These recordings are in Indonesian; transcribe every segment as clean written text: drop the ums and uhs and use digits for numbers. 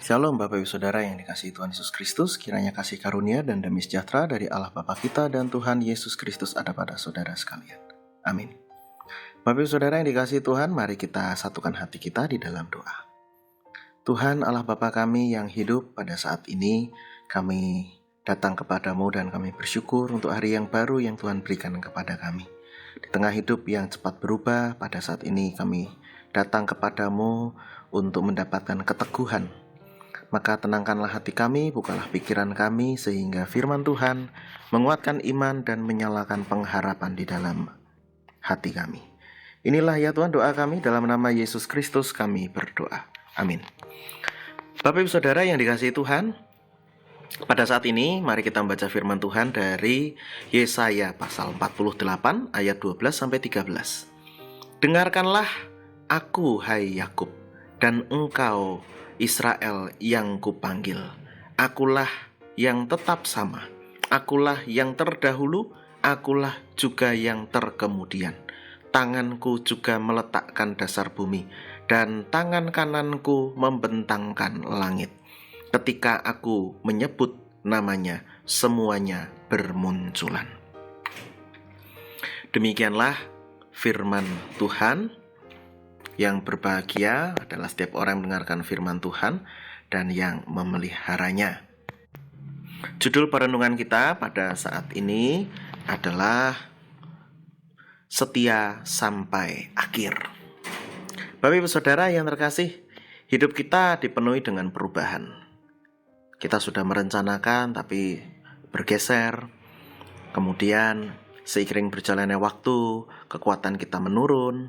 Shalom Bapak Ibu Saudara yang dikasihi Tuhan Yesus Kristus, kiranya kasih karunia dan damai sejahtera dari Allah Bapa kita dan Tuhan Yesus Kristus ada pada saudara sekalian. Amin. Bapak Ibu Saudara yang dikasihi Tuhan, mari kita satukan hati kita di dalam doa. Tuhan Allah Bapa kami yang hidup pada saat ini, kami datang kepadamu dan kami bersyukur untuk hari yang baru yang Tuhan berikan kepada kami. Di tengah hidup yang cepat berubah, pada saat ini kami datang kepadamu untuk mendapatkan keteguhan. Maka tenangkanlah hati kami, bukalah pikiran kami, sehingga firman Tuhan menguatkan iman dan menyalakan pengharapan di dalam hati kami. Inilah ya Tuhan doa kami, dalam nama Yesus Kristus kami berdoa. Amin. Bapak Ibu Saudara yang dikasihi Tuhan, pada saat ini mari kita membaca firman Tuhan dari Yesaya pasal 48 ayat 12-13. Dengarkanlah aku hai Yakub, dan engkau Israel yang kupanggil. Akulah yang tetap sama, akulah yang terdahulu, akulah juga yang terkemudian. Tanganku juga meletakkan dasar bumi, dan tangan kananku membentangkan langit. Ketika aku menyebut namanya, semuanya bermunculan. Demikianlah firman Tuhan. Yang berbahagia adalah setiap orang yang mendengarkan firman Tuhan dan yang memeliharanya. Judul perenungan kita pada saat ini adalah Setia Sampai Akhir. Bapak Ibu Saudara yang terkasih, hidup kita dipenuhi dengan perubahan. Kita sudah merencanakan tapi bergeser. Kemudian seiring berjalannya waktu, kekuatan kita menurun.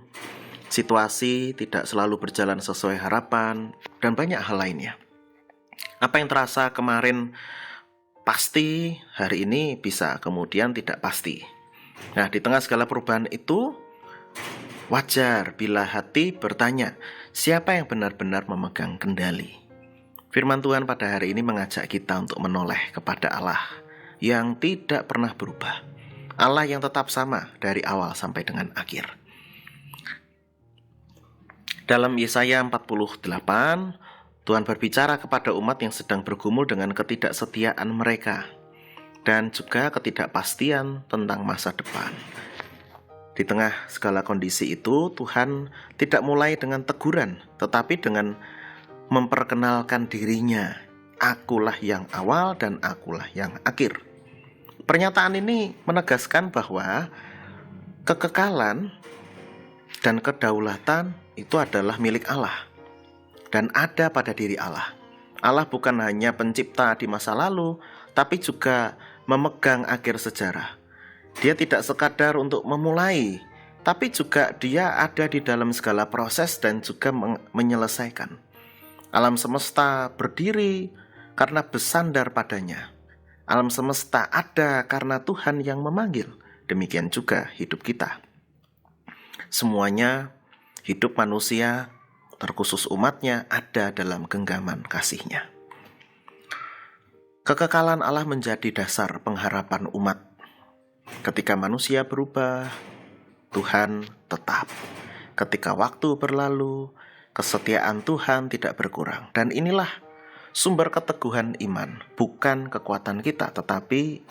Situasi tidak selalu berjalan sesuai harapan, dan banyak hal lainnya. Apa yang terasa kemarin pasti, hari ini bisa kemudian tidak pasti. Nah, di tengah segala perubahan itu, wajar bila hati bertanya, siapa yang benar-benar memegang kendali? Firman Tuhan pada hari ini mengajak kita untuk menoleh kepada Allah yang tidak pernah berubah. Allah yang tetap sama dari awal sampai dengan akhir. Dalam Yesaya 48, Tuhan berbicara kepada umat yang sedang bergumul dengan ketidaksetiaan mereka dan juga ketidakpastian tentang masa depan. Di tengah segala kondisi itu, Tuhan tidak mulai dengan teguran, tetapi dengan memperkenalkan dirinya. Akulah yang awal dan akulah yang akhir. Pernyataan ini menegaskan bahwa kekekalan dan kedaulatan itu adalah milik Allah dan ada pada diri Allah. Allah bukan hanya pencipta di masa lalu, tapi juga memegang akhir sejarah. Dia tidak sekadar untuk memulai, tapi juga dia ada di dalam segala proses dan juga menyelesaikan. Alam semesta berdiri karena bersandar padanya. Alam semesta ada karena Tuhan yang memanggil. Demikian juga hidup kita. Semuanya, hidup manusia, terkhusus umatnya, ada dalam genggaman kasih-Nya. Kekekalan Allah menjadi dasar pengharapan umat. Ketika manusia berubah, Tuhan tetap. Ketika waktu berlalu, kesetiaan Tuhan tidak berkurang. Dan inilah sumber keteguhan iman, bukan kekuatan kita, tetapi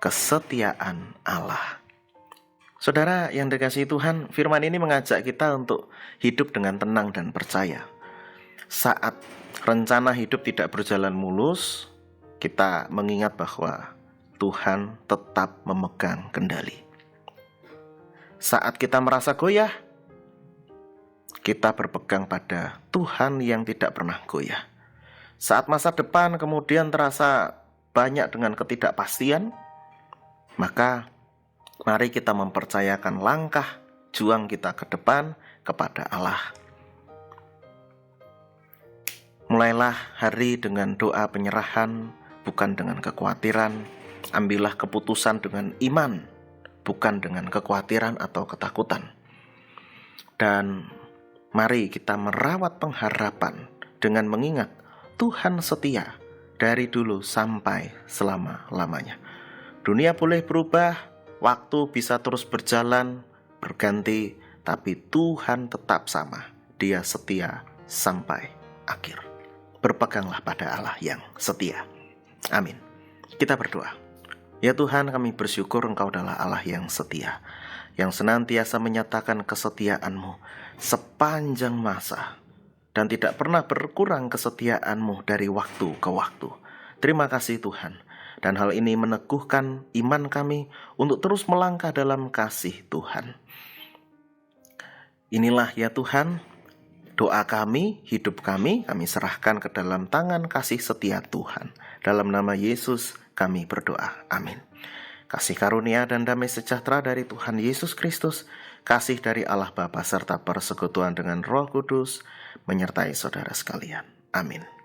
kesetiaan Allah. Saudara yang dikasihi Tuhan, firman ini mengajak kita untuk hidup dengan tenang dan percaya. Saat rencana hidup tidak berjalan mulus, kita mengingat bahwa Tuhan tetap memegang kendali. Saat kita merasa goyah, kita berpegang pada Tuhan yang tidak pernah goyah. Saat masa depan kemudian terasa banyak dengan ketidakpastian, maka mari kita mempercayakan langkah juang kita ke depan kepada Allah. Mulailah hari dengan doa penyerahan, bukan dengan kekhawatiran. Ambillah keputusan dengan iman, bukan dengan kekhawatiran atau ketakutan. Dan mari kita merawat pengharapan dengan mengingat Tuhan setia dari dulu sampai selama-lamanya. Dunia boleh berubah, waktu bisa terus berjalan, berganti, tapi Tuhan tetap sama. Dia setia sampai akhir. berpeganglah pada Allah yang setia. Amin. Kita berdoa. Ya Tuhan, kami bersyukur Engkau adalah Allah yang setia, yang senantiasa menyatakan kesetiaan-Mu sepanjang masa, dan tidak pernah berkurang kesetiaan-Mu dari waktu ke waktu. Terima kasih Tuhan, dan hal ini meneguhkan iman kami untuk terus melangkah dalam kasih Tuhan. Inilah ya Tuhan, doa kami, hidup kami serahkan ke dalam tangan kasih setia Tuhan. Dalam nama Yesus kami berdoa. Amin. Kasih karunia dan damai sejahtera dari Tuhan Yesus Kristus, kasih dari Allah Bapa serta persekutuan dengan Roh Kudus menyertai saudara sekalian. Amin.